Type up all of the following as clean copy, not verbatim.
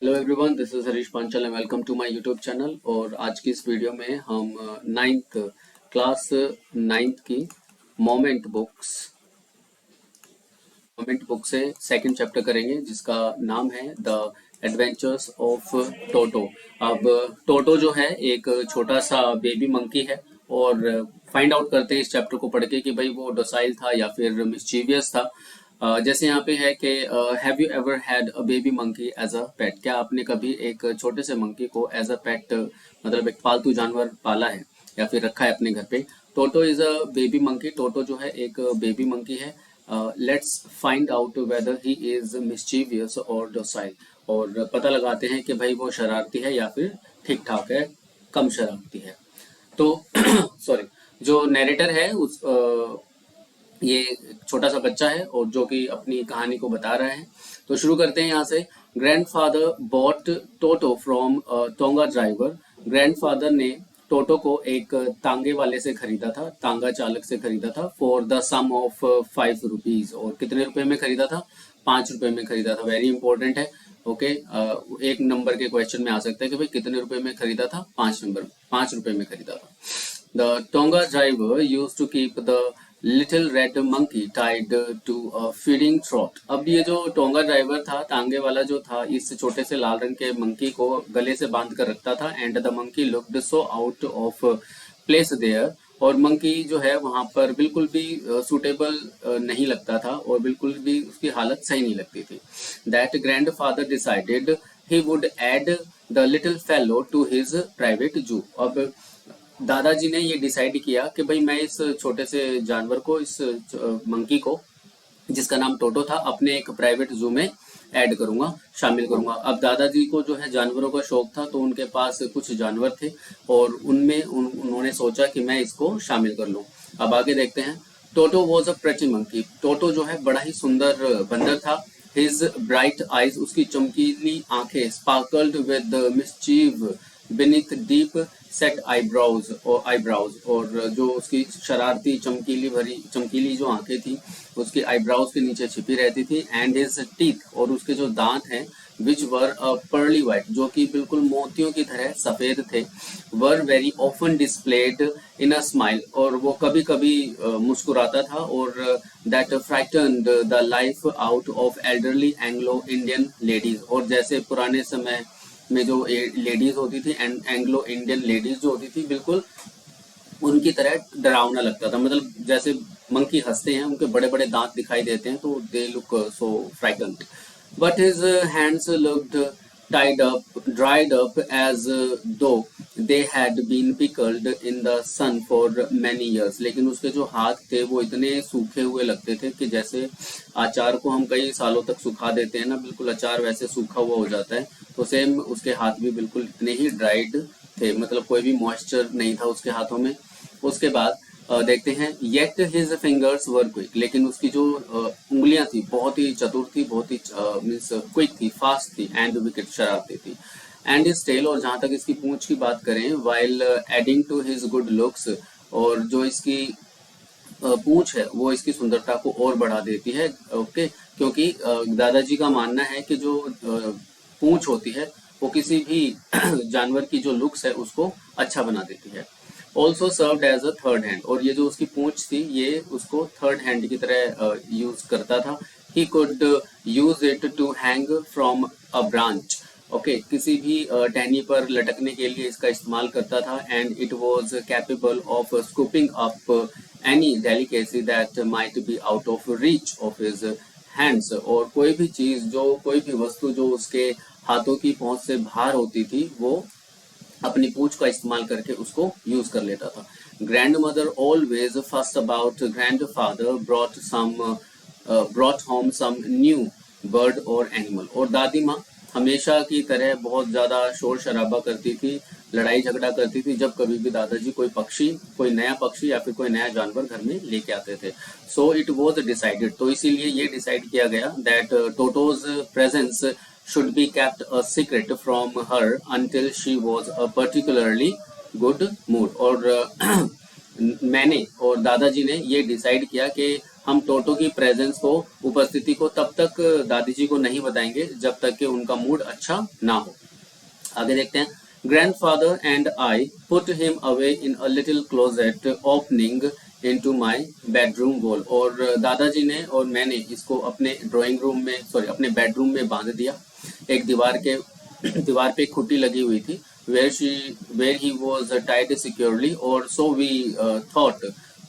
Hello everyone, this is Harish Panchal and welcome to my YouTube channel. और आज की इस वीडियो में हम नाइन्थ क्लास नाइन्थ की मोमेंट बुक से सेकंड चैप्टर करेंगे, जिसका नाम है द एडवेंचर्स ऑफ टोटो। अब टोटो जो है एक छोटा सा बेबी मंकी है, और फाइंड आउट करते हैं इस चैप्टर को पढ़ के कि भाई वो डोसाइल था या फिर मिस्चीवियस था। जैसे यहाँ पे है कि have you ever had a baby monkey as a pet? क्या आपने कभी एक छोटे से मंकी को एज अ पेट, मतलब एक पालतू जानवर पाला है या फिर रखा है अपने घर पे? टोटो is a baby monkey. Toto जो है एक बेबी मंकी है। Let's find out whether he is mischievous और डोसाइल। और पता लगाते हैं कि भाई वो शरारती है या फिर ठीक ठाक है, कम शरारती है। तो सॉरी, जो नैरेटर है ये छोटा सा बच्चा है और जो कि अपनी कहानी को बता रहा है। तो शुरू करते हैं यहाँ से। Grandfather bought Toto from tonga driver. Grandfather ने टोटो को एक तांगे वाले से खरीदा था, तांगा चालक से खरीदा था, for the sum of 5 rupees. और कितने रुपए में खरीदा था? 5 रुपए में खरीदा था। वेरी इंपॉर्टेंट है। ओके, एक नंबर के क्वेश्चन में आ सकता है कि भाई कितने रुपए में खरीदा था? 5 रुपए में खरीदा था। The Tonga driver used to keep the little red monkey tied to a feeding trough। अब ये जो टोंगा ड्राइवर था, तांगे वाला जो था, इस छोटे से लाल रंग के मंकी को गले से बांध कर रखता था। And the monkey looked so out of place there. और मंकी जो है वहां पर बिल्कुल भी सूटेबल नहीं लगता था, और बिल्कुल भी उसकी हालत सही नहीं लगती थी। That grandfather decided he would add the little fellow to his private zoo. अब दादाजी ने ये डिसाइड किया कि भाई मैं इस छोटे से जानवर को, इस मंकी को, जिसका नाम टोटो था, अपने एक प्राइवेट जू में ऐड करूंगा, शामिल करूंगा। अब दादाजी को जो है जानवरों का शौक था, तो उनके पास कुछ जानवर थे और उनमें उन्होंने सोचा कि मैं इसको शामिल कर लूं। अब आगे देखते हैं। Toto was a pretty monkey. Toto जो है बड़ा ही सुंदर बंदर था। हिज ब्राइट आईज, उसकी चमकीली आंखें, sparkled with mischief beneath deep set eyebrows. और जो उसकी शरारती चमकीली जो आंखें थी, उसकी आईब्राउज के नीचे छिपी रहती थी। एंड हिज टीथ, और उसके जो दांत हैं, विच वर पर्ली वाइट, जो कि बिल्कुल मोतियों की तरह सफेद थे, were very often displayed in a smile, और वो कभी कभी मुस्कुराता था। और that frightened the life out of elderly Anglo Indian ladies. और जैसे पुराने समय में जो लेडीज होती थी, एंग्लो इंडियन लेडीज जो होती थी, बिल्कुल उनकी तरह डरावना लगता था। मतलब जैसे मंकी हंसते हैं, उनके बड़े बड़े दांत दिखाई देते हैं, तो they look so frightened. But his hands looked tied up, dried up, as though they had been pickled in the sun for many years। लेकिन उसके जो हाथ थे वो इतने सूखे हुए लगते थे कि जैसे अचार को हम कई सालों तक सुखा देते हैं ना, बिल्कुल अचार वैसे सूखा हुआ हो जाता है। तो सेम उसके हाथ भी बिल्कुल इतने ही ड्राइड थे, मतलब कोई भी मॉइस्चर नहीं था उसके हाथों में। उसके बाद देखते हैं। येट हिज फिंगर्स वर क्विक, लेकिन उसकी जो उंगलियां थी बहुत ही चतुर थी, बहुत ही मीन्स क्विक थी, फास्ट थी, एंड विकेट, शरारती थी। एंड हिज टेल, और जहां तक इसकी पूंछ की बात करें, while adding to his good looks, और जो इसकी पूंछ है वो इसकी सुंदरता को और बढ़ा देती है। ओके, क्योंकि दादाजी का मानना है कि जो पूंछ होती है वो किसी भी जानवर की जो लुक्स है उसको अच्छा बना देती है। Also served as a third hand, और ये जो उसकी पूंछ थी ये उसको थर्ड हैंड की तरह यूज करता था। He could use it to hang from a branch. Okay, किसी भी टहनी पर लटकने के लिए इसका इस्तेमाल करता था। And it was capable of scooping up any delicacy that might be out of reach of his hands. और कोई भी चीज, जो कोई भी वस्तु जो उसके हाथों की पहुंच से बाहर होती थी, वो अपनी पूंछ का इस्तेमाल करके उसको यूज कर लेता था। Grandmother always fussed about grandfather brought home some new bird और एनिमल। और दादी माँ हमेशा की तरह बहुत ज्यादा शोर शराबा करती थी, लड़ाई झगड़ा करती थी, जब कभी भी दादाजी कोई नया पक्षी या फिर कोई नया जानवर घर में लेके आते थे। सो इट वॉज डिसाइडेड, तो इसीलिए ये डिसाइड किया गया that टोटोज presence should be kept a secret from her until she was a particularly good mood। और मैंने और दादाजी ने ये डिसाइड किया कि हम टोटो की प्रेजेंस को, उपस्थिति को तब तक दादी जी को नहीं बताएंगे जब तक कि उनका मूड अच्छा ना हो। आगे देखते हैं। Grandfather and I put him away in a little closet opening into my bedroom wall. और दादाजी ने और मैंने इसको अपने ड्राइंग रूम में, सॉरी अपने बेडरूम में बांध दिया। एक दीवार पे एक खुट्टी लगी हुई थी, where he was tied securely, और so we thought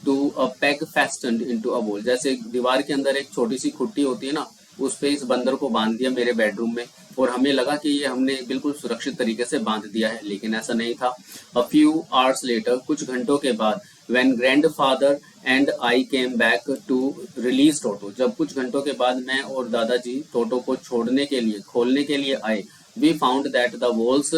to a peg fastened into a wall. जैसे दीवार के अंदर एक छोटी सी खुट्टी होती है ना, उस पे इस बंदर को बांध दिया मेरे बेडरूम में, और हमें लगा कि ये हमने बिल्कुल सुरक्षित तरीके से बांध दिया है, लेकिन ऐसा नहीं था। अ फ्यू आवर्स लेटर, कुछ घंटों के बाद, when grandfather and I came back to release Toto, जब कुछ घंटों के बाद मैं और दादाजी टोटो को छोड़ने के लिए, खोलने के लिए आए, we found that the walls,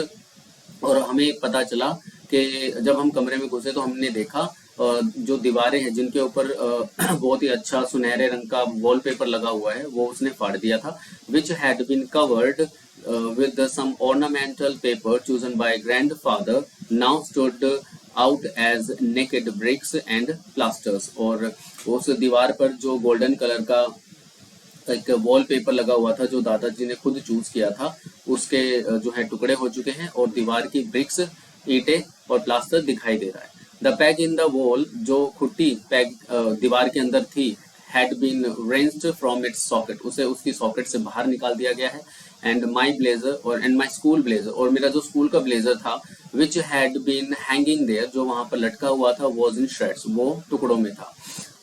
और हमें पता चला कि जब हम कमरे में घुसे तो हमने देखा जो दीवारें हैं जिनके ऊपर बहुत ही अच्छा सुनहरे रंग का वॉलपेपर लगा हुआ है, वो उसने फाड़ दिया था। Which had been covered with some ornamental paper chosen by grandfather now stood out as naked bricks and plasters। और उस दीवार पर जो गोल्डन कलर का एक वॉलपेपर लगा हुआ था जो दादाजी ने खुद चूज किया था, उसके जो है टुकड़े हो चुके हैं, और दीवार की ब्रिक्स, ईंटें और प्लास्टर दिखाई दे रहा है। The peg in the wall, जो खुट्टी पैग दीवार के अंदर थी, had been wrenched from its socket, उसे उसकी सॉकेट से बाहर निकाल दिया गया है। एंड माई ब्लेजर, और एंड माई स्कूल ब्लेजर, और मेरा जो स्कूल का ब्लेजर था, which had been hanging there, जो वहां पर लटका हुआ था, वॉज इन श्रेड्स, वो टुकड़ों में था।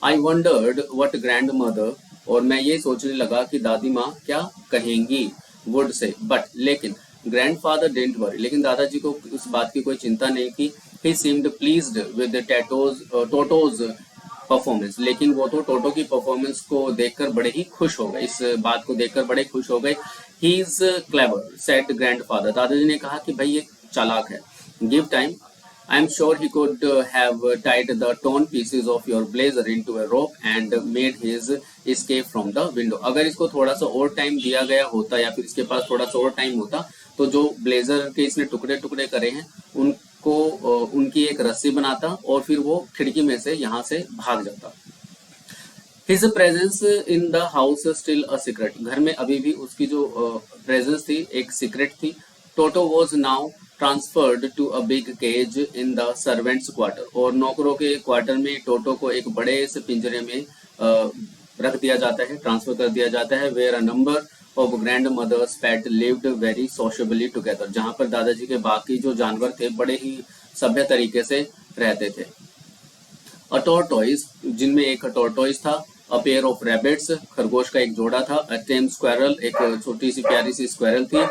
आई वंडर्ड वट ग्रैंड मदर, और मैं ये सोचने लगा कि दादी माँ क्या कहेंगी, वुड से, बट लेकिन ग्रैंडफादर डिडंट वरी, लेकिन दादाजी को इस बात की कोई चिंता नहीं थी। He seemed pleased with Toto's performance, लेकिन वो तो टोटो की परफॉर्मेंस को देखकर बड़े ही खुश हो गए, इस बात को देखकर बड़े खुश हो गए। He is clever said grandfather, दादाजी ने कहा कि भाई ये चालाक है। Give time, I am sure he could have tied the torn pieces of your blazer into a rope and made his escape from the window। अगर इसको थोड़ा सा और टाइम दिया गया होता, या फिर इसके पास थोड़ा सा और टाइम होता, तो जो ब्लेजर के इसने टुकड़े टुकड़े करे हैं उनको उनकी एक रस्सी बनाता, और फिर वो खिड़की में से यहाँ से भाग जाता। His presence in the house still a secret, घर में अभी भी उसकी जो प्रेजेंस थी एक सीक्रेट थी। टोटो was now transferred to a big cage in the servants quarter, और नौकरों के क्वार्टर में टोटो को एक बड़े से पिंजरे में रख दिया जाता है, ट्रांसफर कर दिया जाता है। where a number of grandmothers pet lived very sociably together, जहां पर दादाजी के बाकी जो जानवर थे बड़े ही सभ्य तरीके से रहते थे। अ टॉर्टोइस, जिनमें एक टॉर्टोइस था, अ पेयर ऑफ रैबिट्स, खरगोश का एक जोड़ा था, अ टेम स्क्वायरल, एक छोटी सी प्यारी सी स्क्वायरल थी,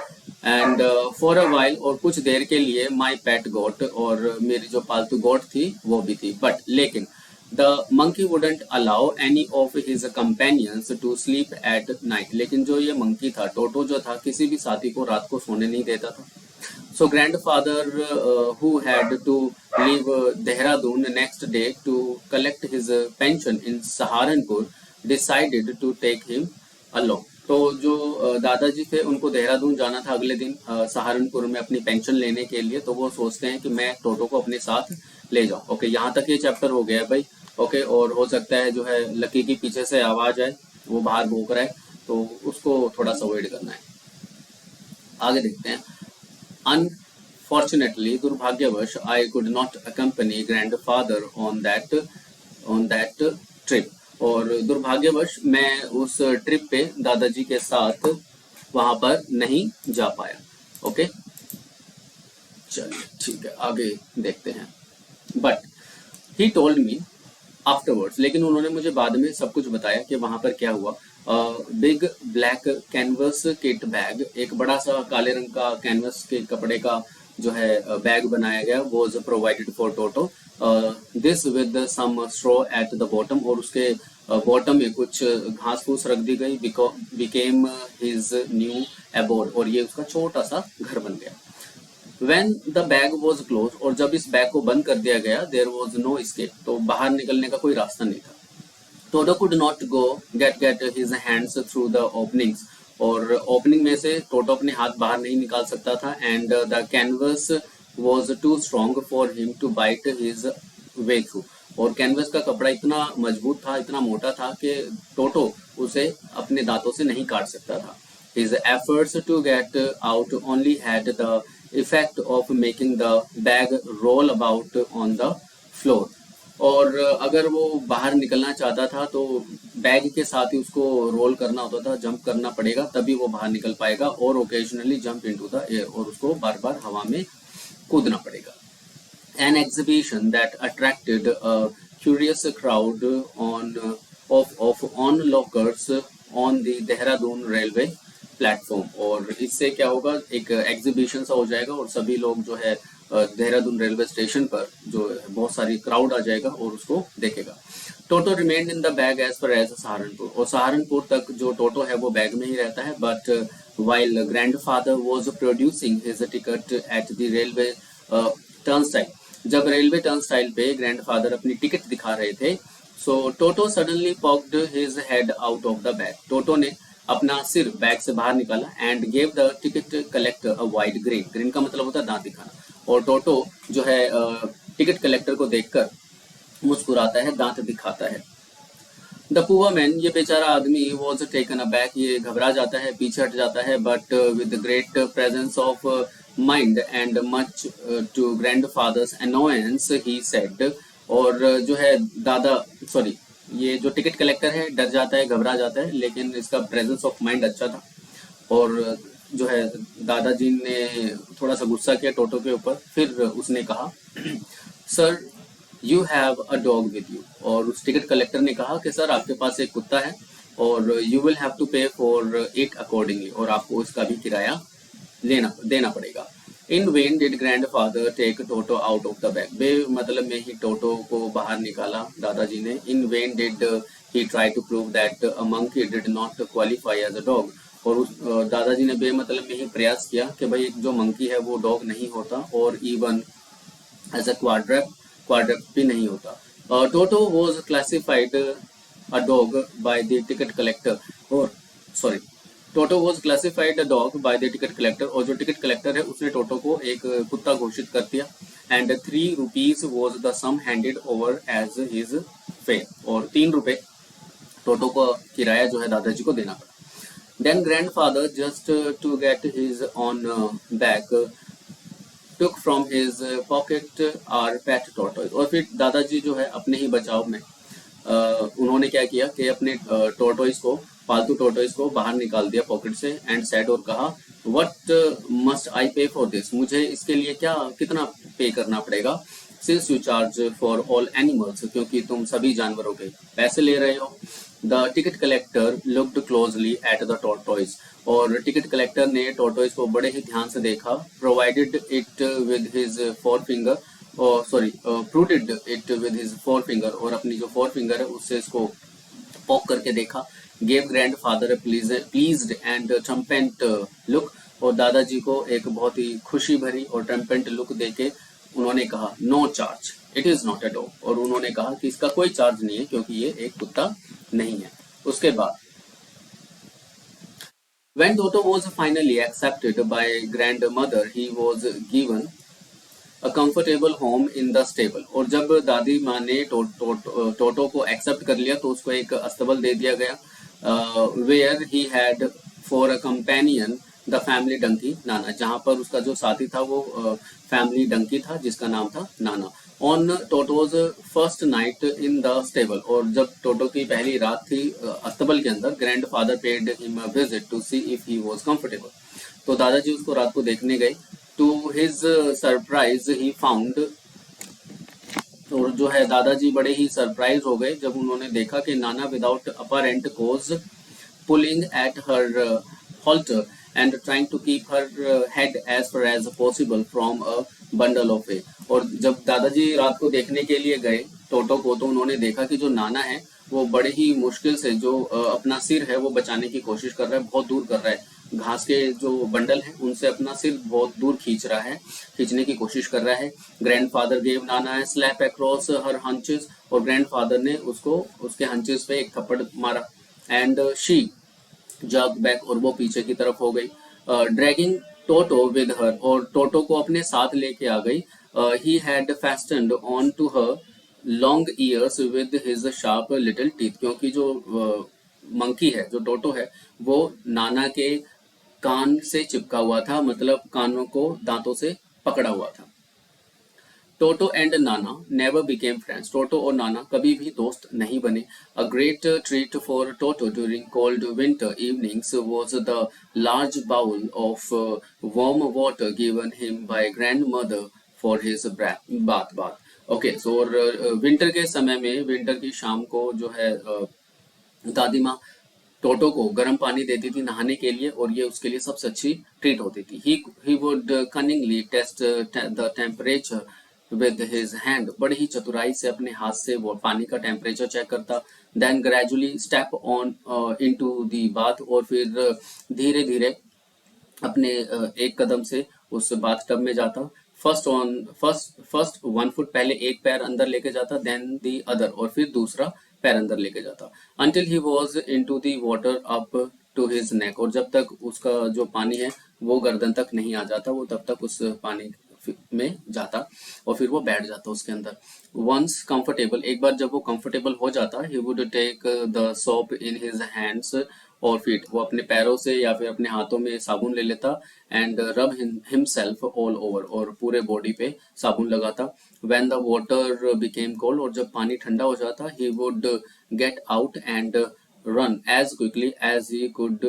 एंड फॉर अ वाइल, और कुछ देर के लिए, माई पेट गोट, और मेरी जो पालतू गोट थी वो भी थी। बट लेकिन the monkey wouldn't allow any of his companions to sleep at night, लेकिन जो ये मंकी था, टोटो जो था, किसी भी साथी को रात को सोने नहीं देता था। So grandfather, who had to leave Dehradun next day to collect his pension in Saharanpur, decided to take him along। तो जो दादाजी थे उनको देहरादून जाना था अगले दिन सहारनपुर में अपनी पेंशन लेने के लिए, तो वो सोचते हैं कि मैं टोटो को अपने साथ ले जाऊं। ओके, यहाँ तक ये चैप्टर हो गया है भाई। ओके, और हो सकता है जो है लकी की पीछे से आवाज आए, वो बाहर भौंक रहा है, तो उसको थोड़ा सा अवॉइड करना है। आगे देखते हैं। Unfortunately, दुर्भाग्यवश, I could not accompany grandfather on that trip, और दुर्भाग्यवश मैं उस ट्रिप पे दादाजी के साथ वहां पर नहीं जा पाया। ओके, चलिए ठीक है, आगे देखते हैं। But he told me afterwards, लेकिन उन्होंने मुझे बाद में सब कुछ बताया कि वहां पर क्या हुआ। Big black canvas kit bag, एक बड़ा सा काले रंग का कैनवस के कपड़े का जो है बैग बनाया गया, was provided for Toto, this with some straw at the bottom, और उसके बॉटम में कुछ घास फूस रख दी गई। बिकेम हिज न्यू एबोर्ड, और ये उसका छोटा सा घर बन गया। When the bag was closed, और जब इस बैग को बंद कर दिया गया, there was no escape, तो बाहर निकलने का कोई रास्ता नहीं था। Toto could not go get his hands through the openings, और ओपनिंग में से टोटो अपने हाथ बाहर नहीं निकाल सकता था। And the canvas was too strong for him to bite his way through, और कैनवस का कपड़ा इतना मजबूत था, इतना मोटा था कि टोटो उसे अपने दांतों से नहीं काट सकता था। His efforts to get out only had the effect of making the bag roll about on the floor. और अगर वो बाहर निकलना चाहता था तो बैग के साथ ही उसको रोल करना होता था, जंप करना पड़ेगा, तभी वो बाहर निकल पाएगा, और occasionally jump into the air, और उसको बार बार हवा में कूदना पड़ेगा। An exhibition that attracted a curious crowd of onlookers on the Dehradun railway platform. और इससे क्या होगा, एक एग्जीबिशन सा हो जाएगा और सभी लोग जो है देहरादून रेलवे स्टेशन पर जो है बहुत सारी क्राउड आ जाएगा और उसको देखेगा। Toto remained in the bag as far as Saharanpur, और सहारनपुर तक जो टोटो है वो बैग में ही रहता है। But while grandfather was producing his ticket at the railway turnstile, जब रेलवे टर्नस्टाइल पे ग्रैंडफादर अपनी टिकट दिखा रहे थे, so Toto suddenly poked his head out of the bag, Toto ने अपना सिर बैग से बाहर निकाला, and gave the ticket collector a wide grin, grin का मतलब होता है दांत दिखाना, और टोटो जो है टिकट कलेक्टर को देखकर मुस्कुराता है, दांत दिखाता है। द पुअर मैन, ये बेचारा आदमी, वॉज टेकन अबैक, ये घबरा जाता है, पीछे हट जाता है, but with great presence of mind and much to grandfather's annoyance he said, और जो है ये जो टिकट कलेक्टर है डर जाता है, घबरा जाता है, लेकिन इसका प्रेजेंस ऑफ माइंड अच्छा था, और जो है दादाजी ने थोड़ा सा गुस्सा किया टोटो के ऊपर। फिर उसने कहा, sir you have a dog with you, और उस टिकट कलेक्टर ने कहा कि सर आपके पास एक कुत्ता है, और you will have to pay for it accordingly, और आपको इसका भी किराया देना पड़ेगा। In when did grandfather take Toto out of the bag, बे मतलब में ही टोटो को बाहर निकाला दादाजी ने। In when did he try to prove that a monkey did not qualify as a dog, और उस दादाजी ने बे मतलब में ही प्रयास किया कि भाई जो मंकी है वो डॉग नहीं होता, और इवन एज अ क्वाड्रप भी नहीं होता। Toto was classified a dog by the ticket collector, और Toto was classified a dog by the ticket collector, और जो टिकट कलेक्टर है उसने टोटो को एक कुत्ता घोषित कर दिया। And 3 rupees was the sum handed over as his fare, और 3 रुपए टोटो को किराया जो है दादाजी को देना पड़ा। Then grandfather just to get his own back took from his pocket our pet tortoise, और फिर दादाजी जो है अपने ही बचाव में उन्होंने क्या किया कि अपने टॉर्टोइज को, पालतू टॉर्टोइज को बाहर निकाल दिया पॉकेट से, एंड सेड, और कहा, व्हाट मस्ट आई पे फॉर दिस, मुझे इसके लिए कितना पे करना पड़ेगा, since you charge for all animals, क्योंकि तुम सभी जानवरों के पैसे ले रहे हो। The ticket collector looked closely at the tortoise, और टिकट कलेक्टर ने टॉर्टोइज को बड़े ही ध्यान से देखा। Provided it with his forefinger, prodded it with his forefinger, और अपनी जो फोरफिंगर है उससे इसको पॉक करके देखा। Gave grandfather pleased and triumphant look, और दादाजी को एक बहुत ही खुशी भरी और ट्रम्पेंट लुक देके उन्होंने कहा, no charge, it is not a dog, और उन्होंने कहा कि इसका कोई चार्ज नहीं है क्योंकि ये एक कुत्ता नहीं है। उसके बाद when Toto was finally accepted by grandmother, he was given a comfortable home in the stable, और जब दादी माँ ने टोटो को एक्सेप्ट कर लिया तो उसको एक अस्तबल दे दिया गया, where he had for a companion the family donkey Nana, जहाँ पर उसका जो साथी था वो फैमिली डंकी था जिसका नाम था नाना। On टोटोज first night in the stable, और जब टोटो की पहली रात थी अस्तबल के अंदर, grandfather paid him a visit to see if he was comfortable, तो दादाजी उसको रात को देखने गए। To his surprise he found, और जो है दादाजी बड़े ही सरप्राइज हो गए जब उन्होंने देखा कि Nana without apparent cause pulling at her halter and trying to keep her head as far as possible from a bundle of hay, और जब दादाजी रात को देखने के लिए गए टोटो को, तो उन्होंने देखा कि जो नाना है वो बड़े ही मुश्किल से जो अपना सिर है वो बचाने की कोशिश कर रहा है, बहुत दूर कर रहा है, घास के जो बंडल है उनसे अपना सिर बहुत दूर खींचने की कोशिश कर रहा है। ग्रैंडफादर गेव नाना स्लैप अक्रॉस हर हंचेस, और ग्रैंडफादर ने उसको उसके हंचेस पे एक थप्पड़ मारा। एंड शी जग बैक, और वो पीछे की तरफ हो गई। ड्रैगिंग टोटो विद हर, और टोटो को अपने साथ लेके आ गई। He had fastened on to her long ears with his sharp little teeth, क्योंकि जो मंकी है, जो टोटो है, वो नाना के कान से चिपका हुआ था, मतलब कानों को दांतों से पकड़ा हुआ था। Toto and Nana never became friends, Toto और नाना कभी भी दोस्त नहीं बने। A great treat for Toto during cold winter evenings was the large bowl of warm water given him by grandmother for his bath. Okay, so winter के समय में, winter की शाम को जो है दादी माँ टोटो को गर्म पानी देती थी नहाने के लिए, और ये उसके लिए सबसे अच्छी ट्रीट होती थी। He would cunningly test the temperature with his hand, बड़ी ही चतुराई से अपने हाथ से वो पानी का टेम्परेचर चेक करता। Then gradually step on into the bath, और फिर धीरे धीरे अपने एक कदम से उस बाथ टब में जाता। फर्स्ट 1 फुट, पहले एक पैर अंदर लेके जाता, देन दी अदर, और फिर दूसरा पैर अंदर लेके जाता, until he was into the water up to his neck, और जब तक उसका जो पानी है वो गर्दन तक नहीं आ जाता, वो तब तक उस पानी में जाता, और फिर वो बैठ जाता उसके अंदर। वंस कंफर्टेबल, एक बार जब वो कंफर्टेबल हो जाता, he would take the soap in his hands और फीट, वो अपने पैरों से या फिर अपने हाथों में साबुन ले लेता, एंड रब हिमसेल्फ ऑल ओवर, और पूरे बॉडी पे साबुन लगाता। When the water became cold, और जब पानी ठंडा हो जाता, he would get out and run as quickly as he could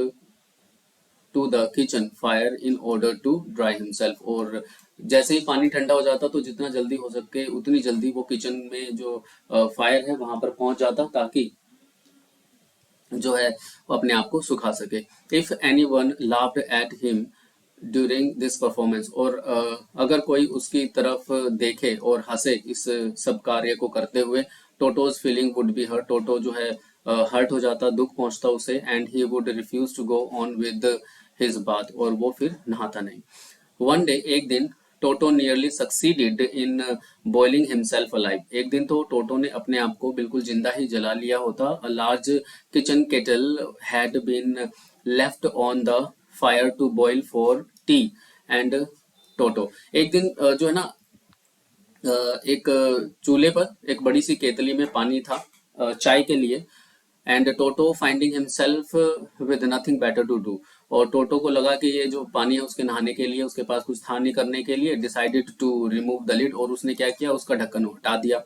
to the kitchen fire in order to dry himself, और जैसे ही पानी ठंडा हो जाता तो जितना जल्दी हो सके उतनी जल्दी वो किचन में जो फायर है वहां पर पहुंच जाता, ताकि जो है वो अपने आप को सुखा सके। If any one laughed at him during this performance, और अगर कोई उसकी तरफ देखे और हंसे इस सब कार्य को करते हुए, Toto's feeling would be hurt, Toto जो है हर्ट हो जाता, दुख पहुंचता उसे, and he would refuse to go on with his bath, और वो फिर नहाता नहीं। वन डे, एक दिन, Toto nearly succeeded in boiling himself alive, एक दिन तो टोटो ने अपने आप को बिल्कुल जिंदा ही जला लिया होता। A large kitchen kettle had been left on the fire to boil for tea and Toto, एक दिन जो है ना एक चूल्हे पर एक बड़ी सी केतली में पानी था चाय के लिए, and Toto finding himself with nothing better to do, और टोटो को लगा कि ये जो पानी है उसके नहाने के लिए उसके पास कुछ था नहीं करने के लिए, decided to remove the lid, और उसने क्या किया, उसका ढक्कन हटा दिया।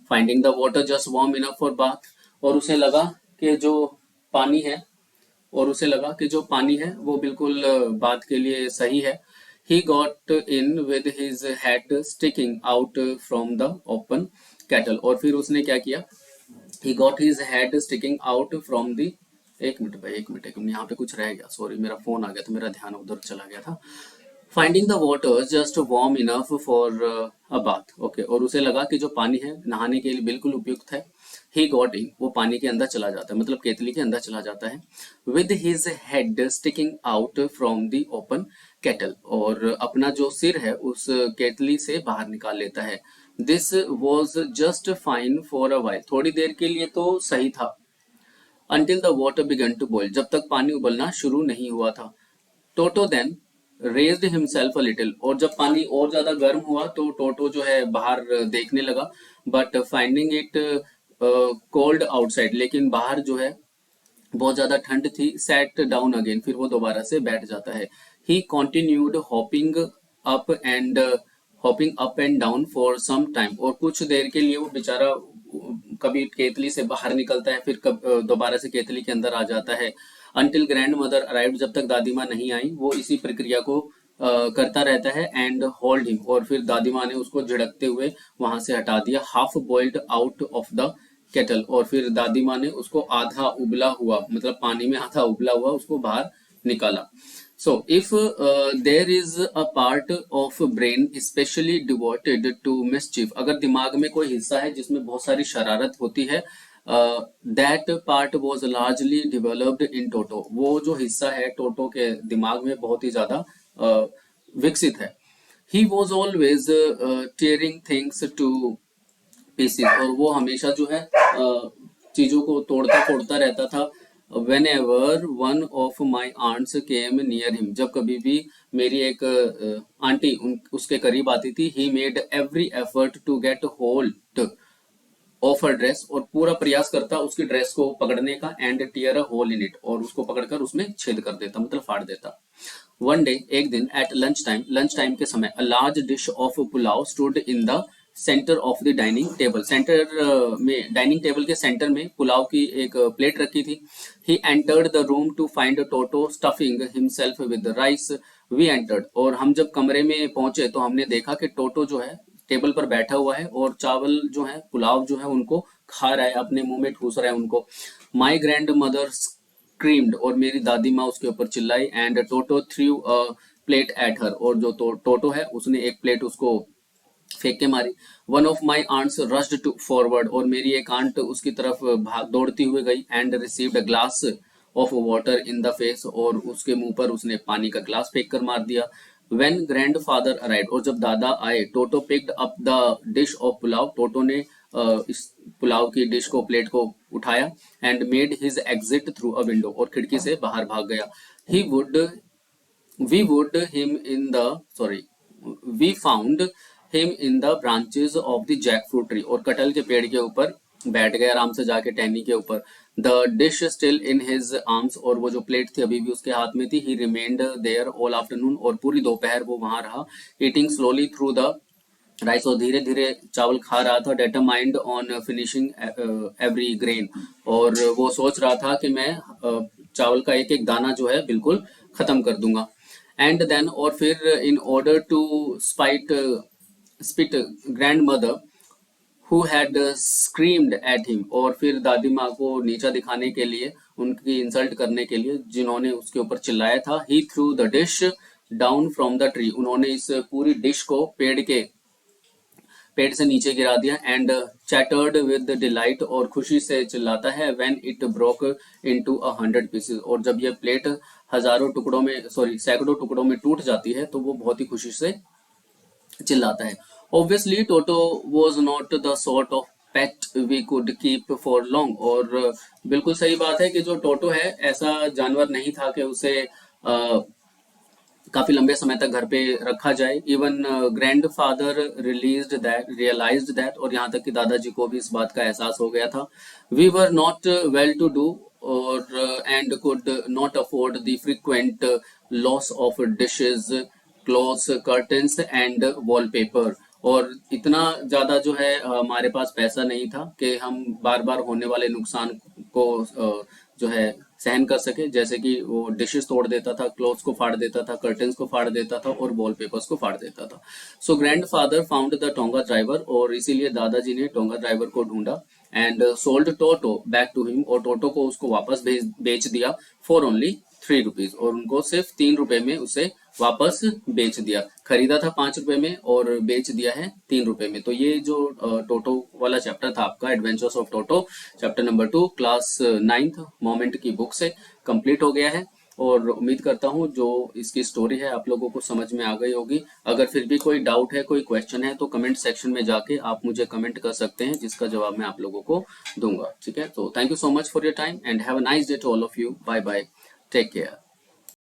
Finding the water just warm enough for bath, और उसे लगा कि जो पानी है वो बिल्कुल बात के लिए सही है। He got in with his head sticking out from the open kettle, और फिर उसने क्या किया, he got his head sticking out from the, एक मिनट भाई, एक मिनट, यहाँ पे कुछ रह गया, सॉरी, मेरा फोन आ गया तो मेरा ध्यान उधर चला गया था। Finding the water just warm enough for a bath, okay, और उसे लगा कि जो पानी है नहाने के लिए बिल्कुल उपयुक्त है। ही गॉट इन, वो पानी के अंदर चला जाता है, मतलब केतली के अंदर चला जाता है। With his head sticking out from the open kettle, और अपना जो सिर है उस केतली से बाहर निकाल लेता है। This was just fine for a while, थोड़ी देर के लिए तो सही था। Until the water began to boil, जब तक पानी उबलना शुरू नहीं हुआ था। Toto then raised himself a little, और जब पानी और ज्यादा गर्म हुआ तो टोटो जो है बाहर देखने लगा, but finding it cold outside, लेकिन बाहर जो है बहुत ज्यादा ठंड थी। सेट डाउन अगेन, फिर वो दोबारा से बैठ जाता है। He continued hopping up and down for some time, और कुछ देर के लिए वो बेचारा कभी केतली से बाहर निकलता है, फिर दोबारा से केतली के अंदर आ जाता है। अंटिल ग्रैंड मदर अराइव्ड, जब तक दादी माँ नहीं आई वो इसी प्रक्रिया को करता रहता है। एंड होल्ड हिम, और फिर दादी माँ ने उसको झिड़कते हुए वहां से हटा दिया। Half boiled out of the kettle, और फिर दादी माँ ने उसको आधा उबला हुआ, मतलब पानी में आधा उबला हुआ उसको बाहर निकाला। So, if there is a part of brain especially devoted to mischief, अगर दिमाग में कोई हिस्सा है जिसमें बहुत सारी शरारत होती है, that part was largely developed in Toto, वो जो हिस्सा है टोटो के दिमाग में बहुत ही ज्यादा विकसित है। He was always tearing things to pieces, और वो हमेशा जो है चीजों को तोड़ता फोड़ता रहता था। Whenever one of my aunts came near him, जब कभी भी मेरी एक आंटी उसके करीब आती थी, he made every effort to get hold of her dress, और पूरा प्रयास करता उसकी ड्रेस को पकड़ने का, and tear a hole in it, और उसको पकड़कर उसमें छेद कर देता, मतलब फाड़ देता। वन डे, एक दिन, एट लंच टाइम के समय, a large dish of pulao stood in the centre of the dining table, centre में, डाइनिंग टेबल के सेंटर में पुलाव की एक प्लेट रखी थी। He entered the room to find Toto stuffing himself with rice. We entered, और हम जब कमरे में पहुंचे तो हमने देखा कि टोटो जो है टेबल पर बैठा हुआ है और चावल जो है, पुलाव जो है, उनको खा रहा है, अपने मुंह में ठूस रहा है उनको। माई ग्रैंड मदर स्क्रीम्ड, और मेरी दादी माँ उसके ऊपर चिल्लाई। And Toto through a plate at her, और जो टोटो है उसने एक प्लेट उसको फेंक के मारी। One of my aunts rushed to forward, और मेरी एक आंट उसकी तरफ भाग दौड़ती हुई गई। And received a glass of water in the face, और उसके मुंह पर उसने पानी का ग्लास फेंक कर मार दिया। वेन ग्रैंड फादर अराइव, और जब दादा आए, Toto picked up the dish of pulao, Toto ने इस पुलाव की डिश को, प्लेट को उठाया। And made his exit through a window, और खिड़की से बाहर भाग गया। He would we would him in the sorry we found him in the branches of the jackfruit tree, और कटहल के पेड़ के ऊपर बैठ गए आराम से जाके टहनी के ऊपर। The dish still in his arms, और वो जो प्लेट थी अभी भी उसके हाथ में थी। He remained there all afternoon, और पूरी दोपहर वो वहां रहा। Eating slowly through the rice, और धीरे धीरे चावल खा रहा था। Determined on finishing every grain, और वो सोच रहा था कि मैं चावल का एक एक दाना जो है बिल्कुल खत्म कर दूंगा। एंड देन, और फिर, in order to spit grandmother who had screamed at him, और फिर दादी माँ को नीचा दिखाने के लिए, उनकी इंसल्ट करने के लिए, जिन्होंने उसके ऊपर चिल्लाया था। He threw the dish down from the tree, उन्होंने इस पूरी डिश को पेड़ से नीचे गिरा दिया। एंड चैटर्ड विद डिलाइट, और खुशी से चिल्लाता है। When it broke into 100 pieces, और जब ये प्लेट हजारों टुकड़ों में, सॉरी सैकड़ों टुकड़ों में टूट जाती है तो वो बहुत ही खुशी से चिल्लाता है। Obviously Toto was not the sort of pet we could keep for long, और बिल्कुल सही बात है कि जो टोटो है ऐसा जानवर नहीं था कि उसे काफी लंबे समय तक घर पे रखा जाए। Even grandfather realised that, और यहाँ तक कि दादाजी को भी इस बात का एहसास हो गया था। We were not well to do, और and could not afford the frequent loss of dishes, clothes, curtains and wallpaper, और इतना ज्यादा जो है हमारे पास पैसा नहीं था कि हम बार बार होने वाले नुकसान को जो है सहन कर सके, जैसे कि वो डिशेस तोड़ देता था, क्लोथ्स को फाड़ देता था, कर्टन्स को फाड़ देता था, और वॉलपेपर्स को फाड़ देता था। So grandfather found the tonga driver, और इसीलिए दादाजी ने टोंगा ड्राइवर को ढूंढा। And sold Toto back to him, और टोटो को उसको वापस बेच दिया। फॉर ओनली 3 रुपीज, और उनको सिर्फ 3 रुपए में उसे वापस बेच दिया। खरीदा था 5 रुपए में और बेच दिया है 3 रुपए में। तो ये जो टोटो वाला चैप्टर था आपका, adventures of Toto, chapter number 2, class 9th moment की बुक से कंप्लीट हो गया है। और उम्मीद करता हूँ जो इसकी स्टोरी है आप लोगों को समझ में आ गई होगी। अगर फिर भी कोई डाउट है, कोई क्वेश्चन है, तो कमेंट सेक्शन में जाके आप मुझे कमेंट कर सकते हैं, जिसका जवाब मैं आप लोगों को दूंगा। ठीक है, तो thank you so much for your time and have a nice day to all of you. Bye bye, take care.